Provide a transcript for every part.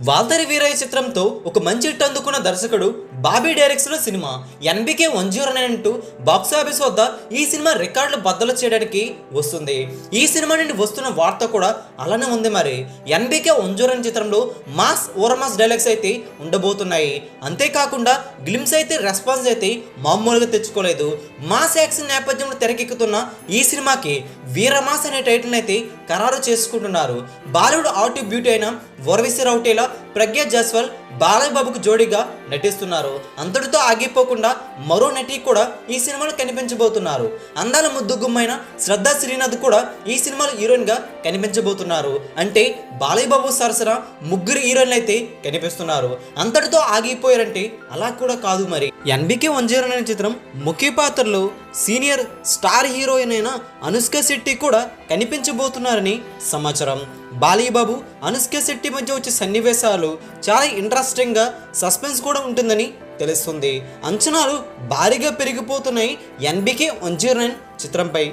వాల్తేరు వీరయ్య చిత్రంతో ఒక మంచి హిట్ అందుకున్న దర్శకుడు Bobby direction cinema NBK 109 box office వద్ద ఈ సినిమా రికార్డులు బద్దలు చేయడానికి వస్తుంది. ఈ సినిమా నుండి వస్తున్న వార్త కూడా అలానే ఉంది. మరి ఎన్బికే 109 చిత్రంలో మాస్ ఓరమాస్ డైలాగ్స్ అయితే ఉండబోతున్నాయి. అంతేకాకుండా గ్లిమ్స్ అయితే రెస్పాన్స్ అయితే మామూలుగా తెచ్చుకోలేదు. మాస్ యాక్షన్ నేపథ్యంలో తెరకెక్కుతున్న ఈ సినిమాకి వీరమాస్ అనే టైటిల్ అయితే ఖరారు చేసుకుంటున్నారు. బాలీవుడ్ ఆర్ట్ బ్యూటీ అయిన వర్వీసి రౌటేలా ప్రజ్ఞా జైస్వాల్ బాలయ్య బాబుకు జోడీగా నటిస్తున్నారు. అంతటితో ఆగిపోకుండా మరో నటి కూడా ఈ సినిమాలో కనిపించబోతున్నారు. అందాల ముద్దుగుమ్మైన శ్రద్ధా శ్రీనాథ్ కూడా ఈ సినిమాలో హీరోయిన్ గా కనిపించబోతున్నారు. అంటే బాలయ్య బాబు సరసన ముగ్గురు హీరోయిన్లు అయితే కనిపిస్తున్నారు. అంతటితో ఆగిపోయారంటే అలా కూడా కాదు. మరి ఎన్బికే 109 అనే చిత్రం ముఖ్య పాత్రలో సీనియర్ స్టార్ హీరోయిన్ అయిన అనుష్క శెట్టి కూడా కనిపించబోతున్నారని సమాచారం. బాలయ్య బాబు అనుష్క శెట్టి మధ్య వచ్చే సన్నివేశాలు చాలా ఇంట్రెస్టింగ్గా సస్పెన్స్ కూడా ఉంటుందని తెలుస్తుంది. అంచనాలు భారీగా పెరిగిపోతున్నాయి ఎన్బికే 109 చిత్రంపై.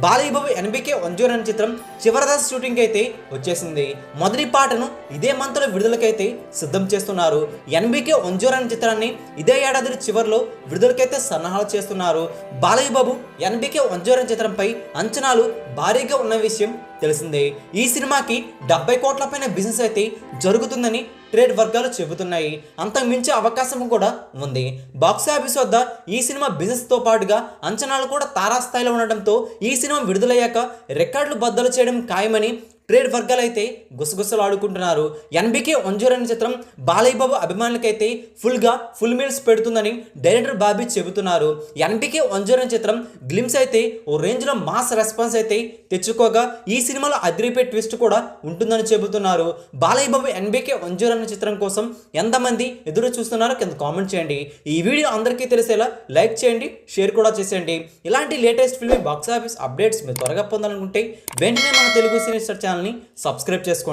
బాలయ్య బాబు ఎన్బికే 109 చిత్రం చివరిదాస్ షూటింగ్ అయితే వచ్చేసింది. మొదటి పాటను ఇదే మంత్లో విడుదలకైతే సిద్ధం చేస్తున్నారు. ఎన్బికే 109 చిత్రాన్ని ఇదే ఏడాది చివరిలో విడుదలకైతే సన్నాహాలు చేస్తున్నారు. బాలయ్య బాబు ఎన్బికే 109 చిత్రంపై అంచనాలు భారీగా ఉన్న విషయం తెలిసిందే. ఈ సినిమాకి 70 కోట్ల పైన బిజినెస్ అయితే జరుగుతుందని ట్రేడ్ వర్గాలు చెబుతున్నాయి. అంతకు మించే అవకాశం కూడా ఉంది. బాక్సాఫీస్ వద్ద ఈ సినిమా బిజినెస్తో పాటుగా అంచనాలు కూడా తారాస్థాయిలో ఉండడంతో ఈ సినిమా విడుదలయ్యాక రికార్డులు బద్దలు చేయడం ఖాయమని ట్రేడ్ వర్గాలు అయితే గుసగుసలు ఆడుకుంటున్నారు. ఎన్బికే 109 చిత్రం బాలయ్య బాబు అభిమానులకైతే ఫుల్ మీల్స్ పెడుతుందని డైరెక్టర్ బాబీ చెబుతున్నారు. ఎన్బికే 109 చిత్రం గ్లిమ్స్ అయితే ఓ రేంజ్లో మాస్ రెస్పాన్స్ అయితే తెచ్చుకోగా ఈ సినిమాలో అదిరిపే ట్విస్ట్ కూడా ఉంటుందని చెబుతున్నారు. బాలయ్య బాబు ఎన్బికే 109 చిత్రం కోసం ఎంతమంది ఎదురు చూస్తున్నారో కింద కామెంట్ చేయండి. ఈ వీడియో అందరికీ తెలిసేలా లైక్ చేయండి, షేర్ కూడా చేసేయండి. ఇలాంటి లేటెస్ట్ ఫిల్మ్ బాక్సాఫీస్ అప్డేట్స్ మీరు త్వరగా పొందాలనుకుంటే వెంటనే మన తెలుగు సినీ ఛానల్ని సబ్స్క్రైబ్ చేసుకోండి.